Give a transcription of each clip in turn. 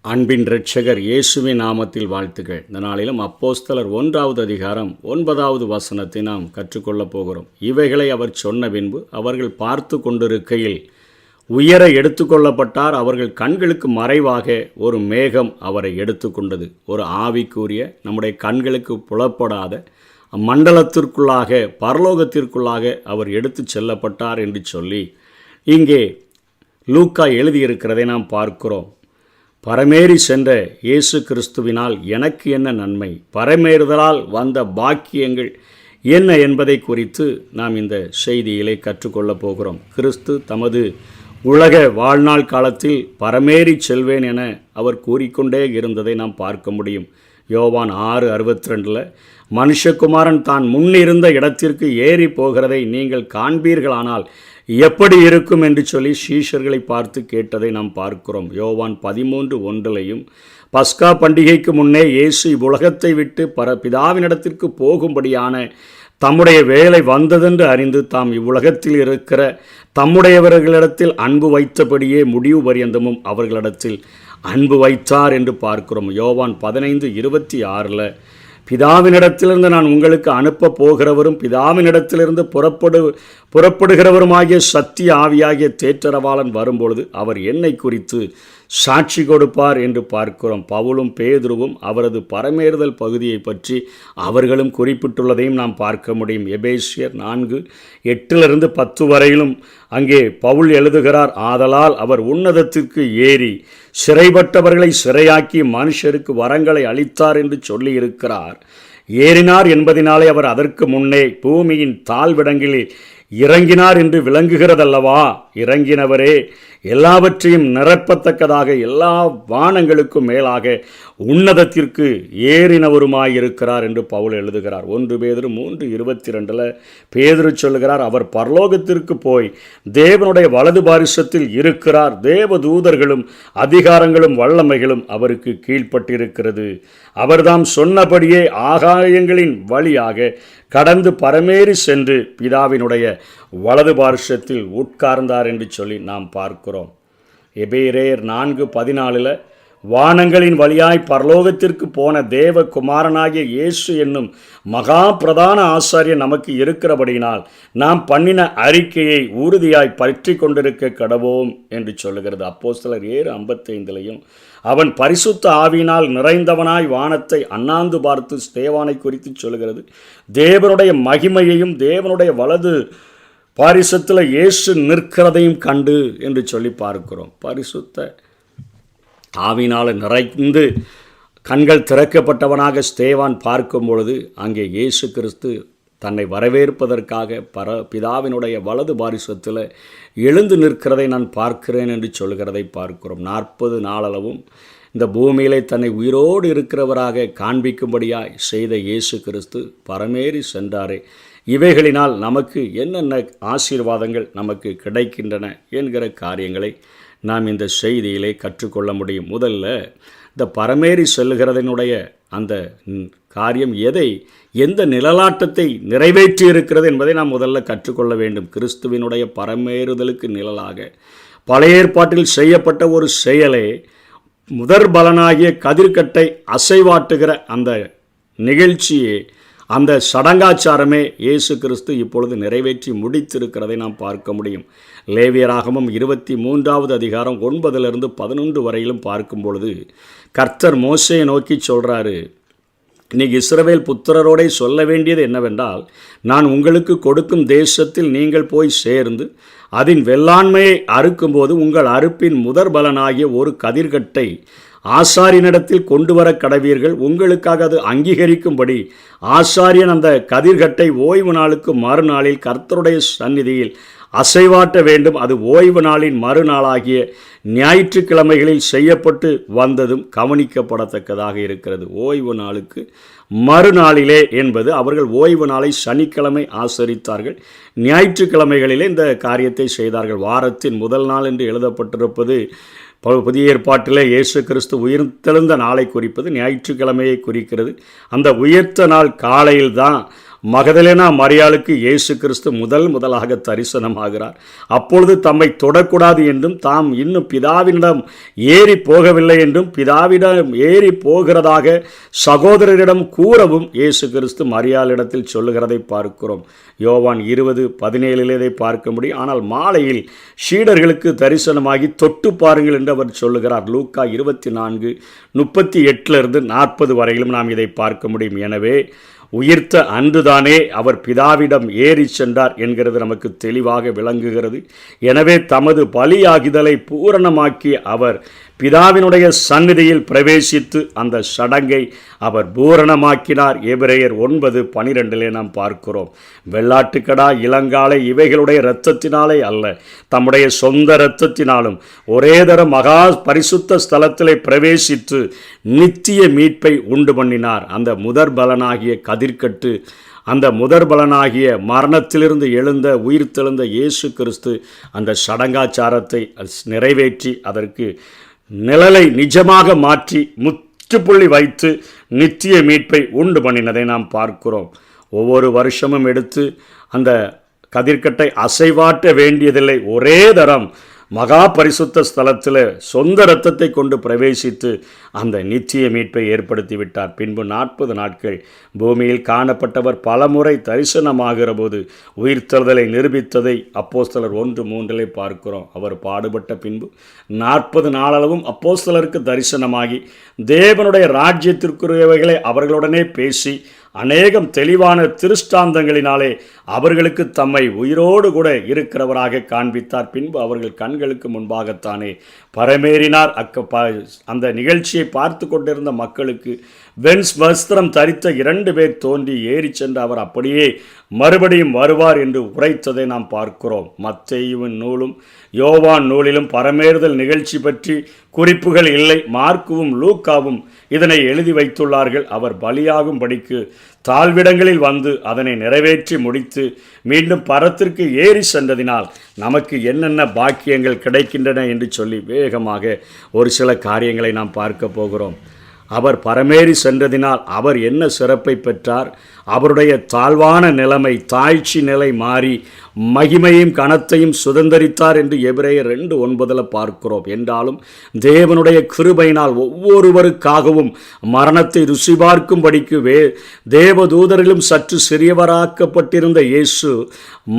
அன்பின் இரட்சகர் இயேசுவின் நாமத்தில் வாழ்த்துக்கள். இந்த நாளிலும் அப்போஸ்தலர் 1வது அதிகாரம் 9வது வசனத்தை நாம் கற்றுக்கொள்ளப் போகிறோம். இவைகளை அவர் சொன்ன பின்பு அவர்கள் பார்த்து கொண்டிருக்கையில் உயர எடுத்துக்கொள்ளப்பட்டார். அவர்கள் கண்களுக்கு மறைவாக ஒரு மேகம் அவரை எடுத்துக்கொண்டது. ஒரு ஆவிக்குரிய நம்முடைய கண்களுக்கு புலப்படாத மண்டலத்திற்குள்ளாக பரலோகத்திற்குள்ளாக அவர் எடுத்து செல்லப்பட்டார் என்று சொல்லி இங்கே லூக்கா எழுதியிருக்கிறதை நாம் பார்க்கிறோம். பரமேறி சென்ற இயேசு கிறிஸ்துவினால் எனக்கு என்ன நன்மை, பரமேறுதலால் வந்த பாக்கியங்கள் என்ன என்பதை குறித்து நாம் இந்த செய்தியிலே கற்றுக்கொள்ளப் போகிறோம். கிறிஸ்து தமது உலக வாழ்நாள் காலத்தில் பரமேறி செல்வேன் என அவர் கூறிக்கொண்டே இருந்ததை நாம் பார்க்க முடியும். யோவான் 6:62 மனுஷகுமாரன் தான் முன்னிருந்த இடத்திற்கு ஏறி போகிறதை நீங்கள் காண்பீர்களானால் எப்படி இருக்கும் என்று சொல்லி சீஷர்களை பார்த்து கேட்டதை நாம் பார்க்கிறோம். யோவான் 13:1 பஸ்கா பண்டிகைக்கு முன்னே இயேசு இவ்வுலகத்தை விட்டு பிதாவினிடத்திற்கு போகும்படியான தம்முடைய வேலை வந்ததென்று அறிந்து தாம் இவ்வுலகத்தில் இருக்கிற தம்முடையவர்களிடத்தில் அன்பு வைத்தபடியே முடிவு பரியந்தமும் அவர்களிடத்தில் அன்பு வைத்தார் என்று பார்க்கிறோம். யோவான் 15:26 பிதாவினிடத்திலிருந்து நான் உங்களுக்கு அனுப்ப போகிறவரும் பிதாவினிடத்திலிருந்து புறப்படுகிறவருமாகிய சத்திய ஆவியாகிய தேற்றரவாளன் வரும்பொழுது அவர் என்னை குறித்து சாட்சி கொடுப்பார் என்று பார்க்கிறோம். பவுலும் பேதுருவும் அவரது பரமேறுதல் பகுதியை பற்றி அவர்களும் குறிப்பிட்டுள்ளதையும் நாம் பார்க்க முடியும். எபேசியர் 4:8-10 வரையிலும் அங்கே பவுல் எழுதுகிறார், ஆதலால் அவர் உன்னதத்திற்கு ஏறி சிறைப்பட்டவர்களை சிறையாக்கி மனுஷருக்கு வரங்களை அளித்தார் என்று சொல்லியிருக்கிறார். ஏறினார் என்பதினாலே அவர் அதற்கு முன்னே பூமியின் தாழ்விடங்களில் இறங்கினார் என்று விளங்குகிறதல்லவா. இறங்கினவரே எல்லாவற்றையும் நிரப்பத்தக்கதாக எல்லா வானங்களுக்கும் மேலாக உன்னதத்திற்கு ஏறினவருமாயிருக்கிறார் என்று பவுல் எழுதுகிறார். 1 பேதுரு 3:22 பேதுரு சொல்லுகிறார், அவர் பரலோகத்திற்கு போய் தேவனுடைய வலது பாரிசத்தில் இருக்கிறார். தேவ தூதர்களும் அதிகாரங்களும் வல்லமைகளும் அவருக்கு கீழ்ப்பட்டிருக்கிறது. அவர்தாம் சொன்னபடியே ஆகாயங்களின் வழியாக கடந்து பரமேறி சென்று பிதாவினுடைய வலது பாரிசத்தில் உட்கார்ந்தார் என்று சொல்லி நாம் பார்க்கிறோம். எபிரேயர் 4:14 வானங்களின் வழியாய் பரலோகத்திற்கு போன தேவ குமாரனாகிய இயேசு என்னும் மகா பிரதான ஆசாரியர் நமக்கு இருக்கிறபடியினால் நாம் பண்ணின அறிக்கையை உறுதியாய் பற்றி கொண்டிருக்க கடவோம் என்று சொல்லுகிறது. அப்போஸ்தலர் 7:55 அவன் பரிசுத்த ஆவியினால் நிறைந்தவனாய் வானத்தை அண்ணாந்து பார்த்து ஸ்தேவானை குறித்து சொல்லுகிறது. தேவனுடைய மகிமையையும் தேவனுடைய வலது பாரிசத்தில் இயேசு நிற்கிறதையும் கண்டு என்று சொல்லி பார்க்கிறோம். பரிசுத்த ஆவியினால் நிறைந்து கண்கள் திறக்கப்பட்டவனாக ஸ்தேவான் பார்க்கும் பொழுது அங்கே இயேசு கிறிஸ்து தன்னை வரவேற்பதற்காக பிதாவினுடைய வலது பாரிசத்தில் எழுந்து நிற்கிறதை நான் பார்க்கிறேன் என்று சொல்கிறதை பார்க்கிறோம். 40 நாளளவும் இந்த பூமியிலே தன்னை உயிரோடு இருக்கிறவராக காண்பிக்கும்படியாய் செய்த இயேசு கிறிஸ்து பரமேறி சென்றாரே. இவைகளினால் நமக்கு என்னென்ன ஆசீர்வாதங்கள் நமக்கு கிடைக்கின்றன என்கிற காரியங்களை நாம் இந்த செய்தியிலே கற்றுக்கொள்ள முடியும். முதல்ல இந்த பரமேறி செல்லுகிறதனுடைய அந்த காரியம் எந்த நிழலாட்டத்தை நிறைவேற்றி இருக்கிறது என்பதை நாம் முதல்ல கற்றுக்கொள்ள வேண்டும். கிறிஸ்துவினுடைய பரமேறுதலுக்கு நிழலாக பழைய ஏற்பாட்டில் செய்யப்பட்ட ஒரு செயலே முதற் பலனாகிய கதிர்க்கட்டை அசைவாட்டுகிற அந்த நிகழ்ச்சியே, அந்த சடங்காச்சாரமே இயேசு கிறிஸ்து இப்பொழுது நிறைவேற்றி முடித்திருக்கிறதை நாம் பார்க்க முடியும். லேவியராகமம் 23வது அதிகாரம் 9-11 வரையிலும் பார்க்கும் பொழுது கர்த்தர் மோசேயை நோக்கி சொல்கிறாரு, இன்னைக்கு இஸ்ரவேல் புத்திரரோடே சொல்ல வேண்டியது என்னவென்றால், நான் உங்களுக்கு கொடுக்கும் தேசத்தில் நீங்கள் போய் சேர்ந்து அதன் வெள்ளாண்மையை அறுக்கும்போது உங்கள் அறுப்பின் முதற் பலனாகிய ஒரு கதிர்கட்டை ஆசாரியனிடத்தில் கொண்டு வர கடவீர்கள். உங்களுக்காக அது அங்கீகரிக்கும்படி ஆசாரியன் அந்த கதிர்கட்டை ஓய்வு நாளுக்கு மறுநாளில் கர்த்தருடைய சந்நிதியில் அசைவாட்ட வேண்டும். அது ஓய்வு நாளின் மறுநாளாகிய ஞாயிற்றுக்கிழமைகளில் செய்யப்பட்டு வந்ததும் கவனிக்கப்படத்தக்கதாக இருக்கிறது. ஓய்வு நாளுக்கு மறுநாளிலே என்பது அவர்கள் ஓய்வு நாளை சனிக்கிழமை ஆசரித்தார்கள். ஞாயிற்றுக்கிழமைகளிலே இந்த காரியத்தை செய்தார்கள். வாரத்தின் முதல் நாள் என்று எழுதப்பட்டிருப்பது புதிய ஏற்பாட்டிலே இயேசு கிறிஸ்து உயிர்த்தெழுந்த நாளை குறிப்பது ஞாயிற்றுக்கிழமையை குறிக்கிறது. அந்த உயிர்த்த நாள் காலையில் தான் மகதலேனா மரியாளுக்கு இயேசு கிறிஸ்து முதலாக தரிசனமாகிறார். அப்பொழுது தம்மை தொடக்கூடாது என்றும் தாம் இன்னும் பிதாவினிடம் ஏறி போகவில்லை என்றும் பிதாவிடம் ஏறி போகிறதாக சகோதரரிடம் கூறவும் இயேசு கிறிஸ்து மரியாளிடத்தில் சொல்லுகிறதை பார்க்கிறோம். யோவான் 20:17 இதை பார்க்க முடியும். ஆனால் மாலையில் சீடர்களுக்கு தரிசனமாகி தொட்டு பாருங்கள் என்று அவர் சொல்லுகிறார். லூக்கா 24:38-40 வரையிலும் நாம் இதை பார்க்க முடியும். எனவே உயிர்த்த அன்றுதானே அவர் பிதாவிடம் ஏறி சென்றார் என்கிறது நமக்கு தெளிவாக விளங்குகிறது. எனவே தமது பலியாகிதலை பூரணமாக்கி அவர் பிதாவினுடைய சந்நிதியில் பிரவேசித்து அந்த சடங்கை அவர் பூரணமாக்கினார். எபிரேயர் 9:12 நாம் பார்க்கிறோம். வெள்ளாட்டுக்கடா, இளங்காலை இவைகளுடைய இரத்தத்தினாலே அல்ல, தம்முடைய சொந்த இரத்தத்தினாலும் ஒரே தர மகா பரிசுத்த ஸ்தலத்திலே பிரவேசித்து நித்திய மீட்பை உண்டு பண்ணினார். அந்த முதற் பலனாகிய கதிர்கட்டு, அந்த முதற் பலனாகிய மரணத்திலிருந்து எழுந்த உயிர்த்தெழுந்த இயேசு கிறிஸ்து அந்த சடங்காச்சாரத்தை நிறைவேற்றி அதற்கு நிழலை நிஜமாக மாற்றி முற்றுப்புள்ளி வைத்து நித்திய மீட்பை உண்டு பண்ணினதை நாம் பார்க்கிறோம். ஒவ்வொரு வருஷமும் எடுத்து அந்த கதிர்கட்டை அசைவாட்ட வேண்டியதில்லை. ஒரே தரம் மகா பரிசுத்த ஸ்தலத்தில் சொந்த இரத்தத்தை கொண்டு பிரவேசித்து அந்த நித்திய மீட்பை ஏற்படுத்தி விட்டார். பின்பு 40 நாட்கள் பூமியில் காணப்பட்டவர் பலமுறை தரிசனமாகிற போது உயிர்த்தெழுதலை நிரூபித்ததை அப்போஸ்தலர் 1:3 பார்க்கிறோம். அவர் பாடுபட்ட பின்பு 40 நாளளவும் அப்போஸ்தலருக்கு தரிசனமாகி தேவனுடைய ராஜ்யத்திற்குரியவைகளை அவர்களுடனே பேசி அநேகம் தெளிவான திருஷ்டாந்தங்களினாலே அவர்களுக்கு தம்மை உயிரோடு கூட இருக்கிறவராக காண்பித்தார். பின்பு அவர்கள் கண்களுக்கு முன்பாகத்தானே பரமேறினார். அந்த நிகழ்ச்சியை பார்த்து கொண்டிருந்த மக்களுக்கு வெண்ஸ் வஸ்திரம் தரித்த 2 பேர் தோன்றி ஏறி சென்று அவர் அப்படியே மறுபடியும் வருவார் என்று உரைத்ததை நாம் பார்க்கிறோம். மத்தேயுவின் நூலும் யோவான் நூலிலும் பரமேறுதல் நிகழ்ச்சி பற்றி குறிப்புகள் இல்லை. மார்க்குவும் லூக்காவும் இதனை எழுதி வைத்துள்ளார்கள். அவர் பலியாகும்படிக்கு தாழ்விடங்களில் வந்து அதனை நிறைவேற்றி முடித்து மீண்டும் பரத்திற்கு ஏறி சென்றதினால் நமக்கு என்னென்ன பாக்கியங்கள் கிடைக்கின்றன என்று சொல்லி வேகமாக ஒரு சில காரியங்களை நாம் பார்க்க போகிறோம். அவர் பரமேறி சென்றதினால் அவர் என்ன சிறப்பை பெற்றார்? அவருடைய தாழ்வான நிலைமை, தாழ்ச்சி நிலை மாறி மகிமையும் கனத்தையும் சுதந்தரித்தார் என்று எபிரேயர் 2:9 பார்க்கிறோம். என்றாலும் தேவனுடைய கிருபையினால் ஒவ்வொருவருக்காகவும் மரணத்தை ருசி பார்க்கும்படிக்கு தேவதூதரிலும் சற்று சிறியவராக்கப்பட்டிருந்த இயேசு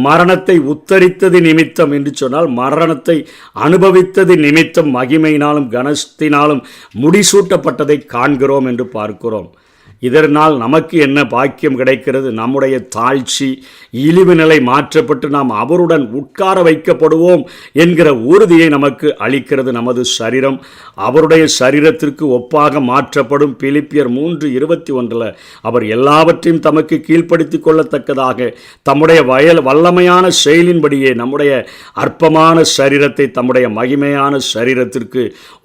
மரணத்தை உத்தரித்தது நிமித்தம் என்று சொன்னால் மரணத்தை அனுபவித்தது நிமித்தம் மகிமையினாலும் கனத்தினாலும் முடிசூட்டப்பட்டதை காண்கிறோம் என்று பார்க்கிறோம். இதனால் நமக்கு என்ன பாக்கியம் கிடைக்கிறது? நம்முடைய தாழ்ச்சி இழிவு நிலை மாற்றப்பட்டு நாம் அவருடன் உட்கார வைக்கப்படுவோம் என்கிற உறுதியை நமக்கு அளிக்கிறது. நமது சரீரம் அவருடைய சரீரத்திற்கு ஒப்பாக மாற்றப்படும். பிலிப்பியர் 3:21 அவர் எல்லாவற்றையும் தமக்கு கீழ்ப்படுத்தி கொள்ளத்தக்கதாக தம்முடைய வல்லமையான செயலின்படியே நம்முடைய அற்பமான சரீரத்தை தம்முடைய மகிமையான சரீரத்திற்கு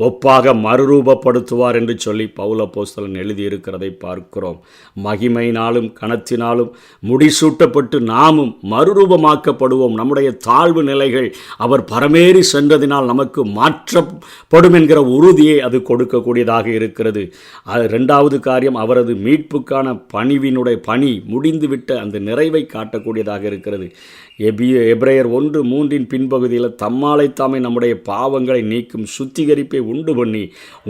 ஒப்பாக மறுரூபப்படுத்துவார் என்று சொல்லி பவுல் அப்போஸ்தலன் எழுதியிருக்கிறதை பார்க்கிறோம். மகிமையினாலும் கனத்தினாலும் முடிசூட்டப்பட்டு நாமும் மறுரூபமாக்கப்படுவோம். நம்முடைய தாழ்வு நிலைகள் அவர் பரமேறி சென்றதினால் நமக்கு மாற்றப்படும் என்கிற உறுதியை அது கொடுக்கக்கூடியதாக இருக்கிறது. 2வது காரியம், அவரது மீட்புக்கான பணி முடிந்துவிட்ட அந்த நிறைவை காட்டக்கூடியதாக இருக்கிறது. எபிரேயர் 1:3 பின்பகுதியில் தம்மாலை தாமே நம்முடைய பாவங்களை நீக்கும் சுத்திகரிப்பை உண்டு பண்ணி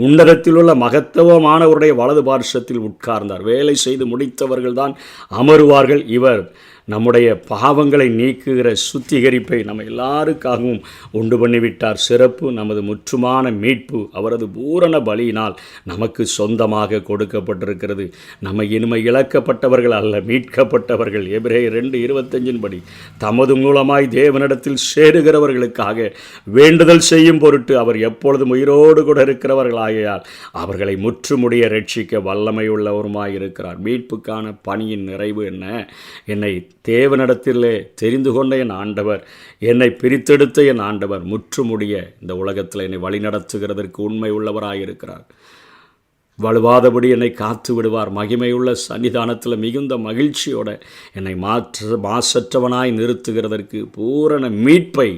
உன்னதத்தில் உள்ள மகத்துவமானவருடைய வலது பார்சத்தில் உட்கார்ந்தார். வேலை செய்து முடித்தவர்கள்தான் அமருவார்கள். இவர் நம்முடைய பாவங்களை நீக்குகிற சுத்திகரிப்பை நம்ம எல்லாருக்காகவும் உண்டு பண்ணிவிட்டார். சிறப்பு நமது முற்றுமான மீட்பு அவரது பூரண பலியினால் நமக்கு சொந்தமாக கொடுக்கப்பட்டிருக்கிறது. நம்ம இனிமை இழக்கப்பட்டவர்கள் அல்ல, மீட்கப்பட்டவர்கள். எபிரேயர் 2:25 படி தமது மூலமாய் தேவனிடத்தில் சேருகிறவர்களுக்காக வேண்டுதல் செய்யும் பொருட்டு அவர் எப்பொழுதும் உயிரோடு கூட இருக்கிறவர்களாகையால் அவர்களை முற்றுமுடிய ரட்சிக்க வல்லமை உள்ளவருமாய் இருக்கிறார். மீட்புக்கான பணியின் நிறைவு என்ன? என்னை தேவனிடத்திலே தெரிந்து கொண்ட என் ஆண்டவர், என்னை பிரித்தெடுத்த என் ஆண்டவர் முற்றுமுடிய இந்த உலகத்தில் என்னை வழிநடத்துகிறதற்கு உண்மை உள்ளவராயிருக்கிறார். வலுவாதபடி என்னை காத்து விடுவார். மகிமையுள்ள சன்னிதானத்தில் மிகுந்த மகிழ்ச்சியோட என்னை மாசற்றவனாய் நிறுத்துகிறதற்கு பூரண மீட்பை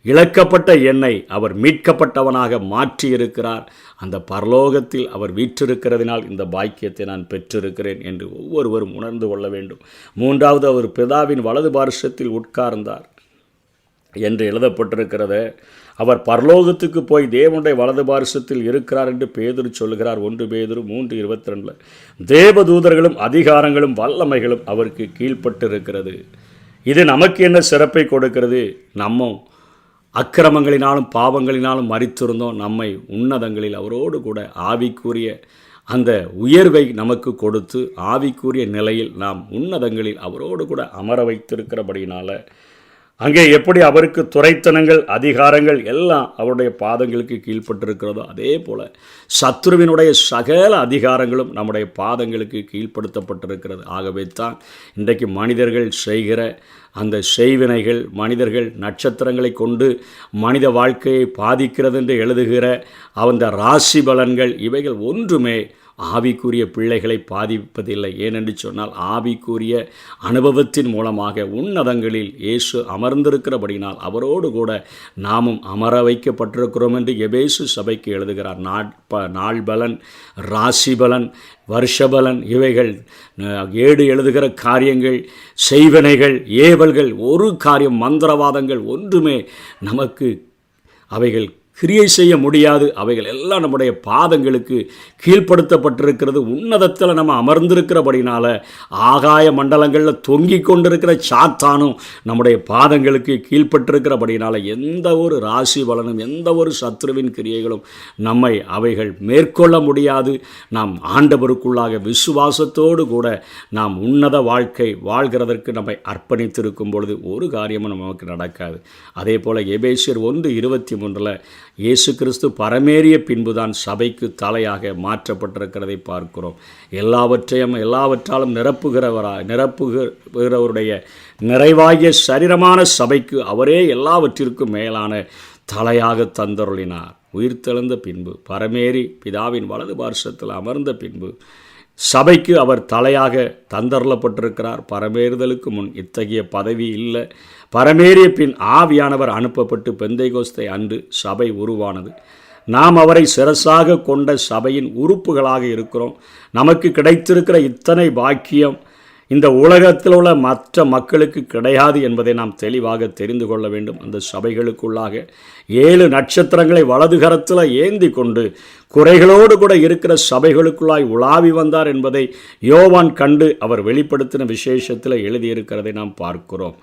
இழக்கப்பட்ட என்னை அவர் மீட்கப்பட்டவனாக மாற்றியிருக்கிறார். அந்த பரலோகத்தில் அவர் வீற்றிருக்கிறதினால் இந்த பாக்கியத்தை நான் பெற்றிருக்கிறேன் என்று ஒவ்வொருவரும் உணர்ந்து கொள்ள வேண்டும். மூன்றாவது, அவர் பிதாவின் வலது பார்சத்தில் உட்கார்ந்தார் என்று எழுதப்பட்டிருக்கிறத, அவர் பரலோகத்துக்கு போய் தேவனுடைய வலது பார்சத்தில் இருக்கிறார் என்று பேதுரு சொல்லுகிறார். 1 பேதுரு 3:22. தேவதூதர்களும் அதிகாரங்களும் வல்லமைகளும் அவருக்கு கீழ்ப்பட்டு இருக்கிறது. இது நமக்கு என்ன சிறப்பை கொடுக்கிறது? நம்ம அக்கிரமங்களினாலும் பாவங்களினாலும் மரித்திருந்தோம். நம்மை உன்னதங்களில் அவரோடு கூட ஆவிக்குரிய அந்த உயர்வை நமக்கு கொடுத்து ஆவிக்குரிய நிலையில் நாம் உன்னதங்களில் அவரோடு கூட அமர வைத்திருக்கிறபடினால அங்கே எப்படி அவருக்கு துரைத்தனங்கள் அதிகாரங்கள் எல்லாம் அவருடைய பாதங்களுக்கு கீழ்ப்பட்டிருக்கிறதோ, அதே போல் சத்ருவினுடைய சகல அதிகாரங்களும் நம்முடைய பாதங்களுக்கு கீழ்ப்படுத்தப்பட்டிருக்கிறது. ஆகவே தான் இன்றைக்கு மனிதர்கள் செய்கிற அந்த செய்வினைகள், மனிதர்கள் நட்சத்திரங்களை கொண்டு மனித வாழ்க்கையை பாதிக்கிறது என்று எழுதுகிற அந்த ராசி பலன்கள், இவைகள் ஒன்றுமே ஆவிக்குரிய பிள்ளைகளை பாதிப்பதில்லை. ஏனென்று சொன்னால் ஆவிக்குரிய அனுபவத்தின் மூலமாக உன்னதங்களில் இயேசு அமர்ந்திருக்கிறபடினால் அவரோடு கூட நாமும் அமர வைக்கப்பட்டிருக்கிறோம் என்று எபேசு சபைக்கு எழுதுகிறார். நாள் பலன், ராசி பலன், வருஷபலன், இவைகள் ஏடு எழுதுகிற காரியங்கள், செய்வனைகள், ஏவல்கள், ஒரு காரியம் மந்திரவாதங்கள் ஒன்றுமே நமக்கு அவைகள் கிரியை செய்ய முடியாது. அவைகள் எல்லாம் நம்முடைய பாதங்களுக்கு கீழ்ப்படுத்தப்பட்டிருக்கிறது. உன்னதத்தில் நம்ம அமர்ந்திருக்கிறபடினால ஆகாய மண்டலங்களில் தொங்கி கொண்டிருக்கிற சாத்தானும் நம்முடைய பாதங்களுக்கு கீழ்ப்பட்டிருக்கிறபடினால எந்த ஒரு ராசி பலனும் எந்த ஒரு சத்ருவின் கிரியைகளும் நம்மை அவைகள் மேற்கொள்ள முடியாது. நாம் ஆண்டவருக்குள்ளாக விசுவாசத்தோடு கூட நாம் உன்னத வாழ்க்கை வாழ்கிறதற்கு நம்மை அர்ப்பணித்திருக்கும் பொழுது ஒரு காரியமும் நமக்கு நடக்காது. அதே போல் எபேசியர் 1:23 இயேசு கிறிஸ்து பரமேறிய பின்புதான் சபைக்கு தலையாக மாற்றப்பட்டிருக்கிறதை பார்க்கிறோம். எல்லாவற்றாலும் நிரப்புகிறவருடைய நிறைவாகிய சரீரமான சபைக்கு அவரே எல்லாவற்றிற்கும் மேலான தலையாக தந்தருளினார். உயிர்த்தெழுந்த பின்பு பரமேறி பிதாவின் வலது பார்சத்தில் அமர்ந்த பின்பு சபைக்கு அவர் தலையாக தந்தருளப்பட்டிருக்கிறார். பரமேறுதலுக்கு முன் இத்தகைய பதவி இல்லை. பரமேறிய பின் ஆவியானவர் அனுப்பப்பட்டு பெந்தைகோஸ்தை அன்று சபை உருவானது. நாம் அவரை சிரசாக கொண்ட சபையின் உறுப்புகளாக இருக்கிறோம். நமக்கு கிடைத்திருக்கிற இத்தனை பாக்கியம் இந்த உலகத்தில் உள்ள மற்ற மக்களுக்கு கிடையாது என்பதை நாம் தெளிவாக தெரிந்து கொள்ள வேண்டும். அந்த சபைகளுக்குள்ளாக 7 நட்சத்திரங்களை வலது கரத்தில் ஏந்தி கொண்டு குறைகளோடு கூட இருக்கிற சபைகளுக்குள்ளாய் உலாவி வந்தார் என்பதை யோவான் கண்டு அவர் வெளிப்படுத்தின விசேஷத்தில் எழுதியிருக்கிறதை நாம் பார்க்கிறோம்.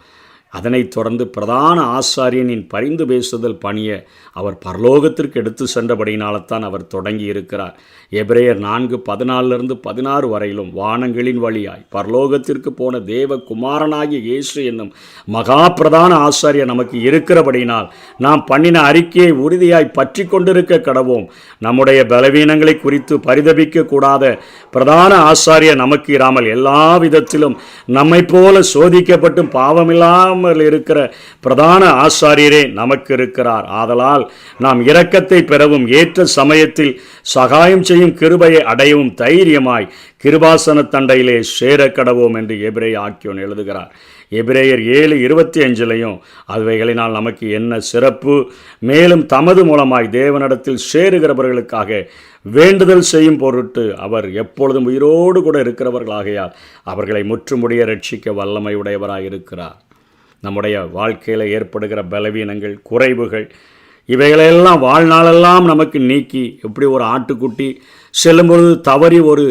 அதனைத் தொடர்ந்து பிரதான ஆசாரியனின் பரிந்து பேசுதல் பணியை அவர் பரலோகத்திற்கு எடுத்து சென்றபடியினால்தான் அவர் தொடங்கி இருக்கிறார். எபிரேயர் 4:14-16 வரையிலும் வானங்களின் வழியாய் பரலோகத்திற்கு போன தேவ குமாரனாகிய இயேசு என்னும் மகா பிரதான ஆசாரியர் நமக்கு இருக்கிறபடியினால் நாம் பண்ணின அறிக்கையை உறுதியாய் பற்றி கொண்டிருக்க கடவோம். நம்முடைய பலவீனங்களை குறித்து பரிதபிக்க கூடாத பிரதான ஆசாரியர் நமக்கு இராமல் எல்லா விதத்திலும் நம்மை போல சோதிக்கப்பட்டும் பாவமில்லாமல் இருக்கிற பிரதான ஆசாரியரே நமக்கு இருக்கிறார். ஆதலால் நாம் இரக்கத்தை பெறவும் ஏற்ற சமயத்தில் சகாயம் செய்யும் கிருபையை அடையவும் தைரியமாய் கிருபாசன தண்டையிலே சேர கடவோம் என்று எபிரேய ஆக்கியோன் எழுதுகிறார். எபிரேயர் 7:25 அவைகளினால் நமக்கு என்ன சிறப்பு, மேலும் தமது மூலமாய் தேவனிடத்தில் சேருகிறவர்களுக்காக வேண்டுதல் செய்யும் பொருட்டு அவர் எப்பொழுதும் உயிரோடு கூட இருக்கிறவர்களாகையால் அவர்களை முற்றுமுடிய ரட்சிக்க வல்லமை உடையவராய் இருக்கிறார். நம்முடைய வாழ்க்கையில் ஏற்படுகிற பலவீனங்கள், குறைவுகள், இவைகளெல்லாம் வாழ்நாளெல்லாம் நமக்கு நீக்கி, எப்படி ஒரு ஆட்டுக்குட்டி செல்லும்பொழுது தவறி ஒரு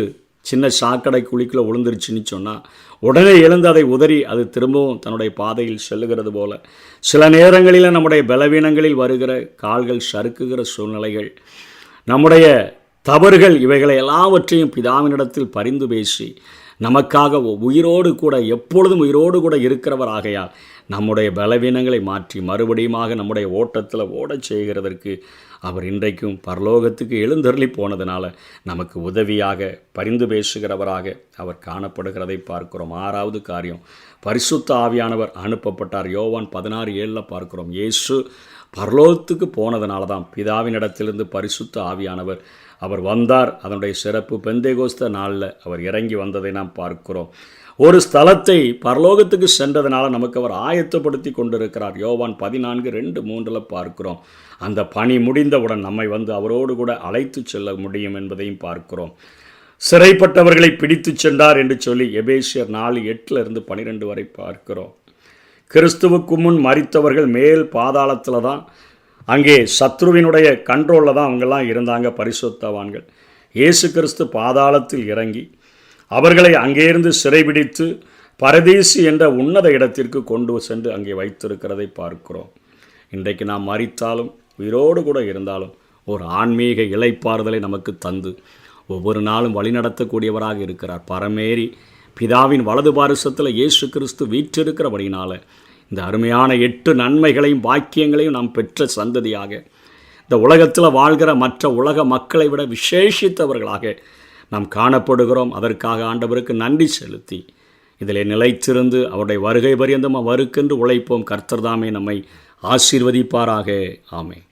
சின்ன சாக்கடை குழிக்குள்ள விழுந்துருச்சுன்னு சொன்னால் உடனே எழுந்து அதை உதறி அது திரும்பவும் தன்னுடைய பாதையில் செல்லுகிறது போல சில நேரங்களில் நம்முடைய பலவீனங்களில் வருகிற கால்கள் சறுக்குகிற சூழ்நிலைகள், நம்முடைய தவறுகள், இவைகளை எல்லாவற்றையும் பிதாவினிடத்தில் பரிந்து பேசி நமக்காக உயிரோடு கூட எப்பொழுதும் உயிரோடு கூட இருக்கிறவர் ஆகையால் நம்முடைய பலவீனங்களை மாற்றி மறுபடியுமாக நம்முடைய ஓட்டத்தில் ஓடச் செய்கிறதற்கு அவர் இன்றைக்கும் பரலோகத்துக்கு எழுந்தருளி போனதுனால நமக்கு உதவியாக பரிந்து பேசுகிறவராக அவர் காணப்படுகிறதை பார்க்கிறோம். 6வது காரியம், பரிசுத்த ஆவியானவர் அனுப்பப்பட்டார். யோவான் 16:7 பார்க்கிறோம். இயேசு பரலோகத்துக்கு போனதுனால தான் பிதாவினிடத்திலிருந்து பரிசுத்த ஆவியானவர் அவர் வந்தார். அதனுடைய சிறப்பு பெந்தேகோஸ்த நாளில் அவர் இறங்கி வந்ததை நாம் பார்க்கிறோம். ஒரு ஸ்தலத்தை பரலோகத்துக்கு சென்றதுனால நமக்கு அவர் ஆயத்தப்படுத்தி கொண்டிருக்கிறார். யோவான் 14:2-3 பார்க்கிறோம். அந்த பணி முடிந்தவுடன் நம்மை வந்து அவரோடு கூட அழைத்து செல்ல முடியும் என்பதையும் பார்க்கிறோம். சிறைப்பட்டவர்களை பிடித்து சென்றார் என்று சொல்லி எபேசியர் 4:8-12 வரை பார்க்கிறோம். கிறிஸ்துவுக்கு முன் மரித்தவர்கள் மேல் பாதாளத்தில் தான், அங்கே சத்ருவினுடைய கண்ட்ரோலில் தான் அவங்கெல்லாம் இருந்தாங்க, பரிசுத்தவான்கள். இயேசு கிறிஸ்து பாதாளத்தில் இறங்கி அவர்களை அங்கேருந்து சிறைபிடித்து பரதீசி என்ற உன்னத இடத்திற்கு கொண்டு சென்று அங்கே வைத்திருக்கிறதை பார்க்கிறோம். இன்றைக்கு நாம் மரித்தாலும் உயிரோடு கூட இருந்தாலும் ஒரு ஆன்மீக இளைப்பாறுதலை நமக்கு தந்து ஒவ்வொரு நாளும் வழிநடத்தக்கூடியவராக இருக்கிறார். பரமேறி பிதாவின் வலது பாரிசத்தில் இயேசு கிறிஸ்து வீற்றிருக்கிறபடினால இந்த அருமையான 8 நன்மைகளையும் பாக்கியங்களையும் நாம் பெற்ற சந்ததியாக இந்த உலகத்தில் வாழ்கிற மற்ற உலக மக்களை விட விசேஷித்தவர்களாக நாம் காணப்படுகிறோம். அதற்காக ஆண்டவருக்கு நன்றி செலுத்தி இதில் நிலைத்திருந்து அவருடைய வருகை பரியந்தம் அவருக்கென்று உழைப்போம். கர்த்தர் தாமே நம்மை ஆசீர்வதிப்பாராக. ஆமென்.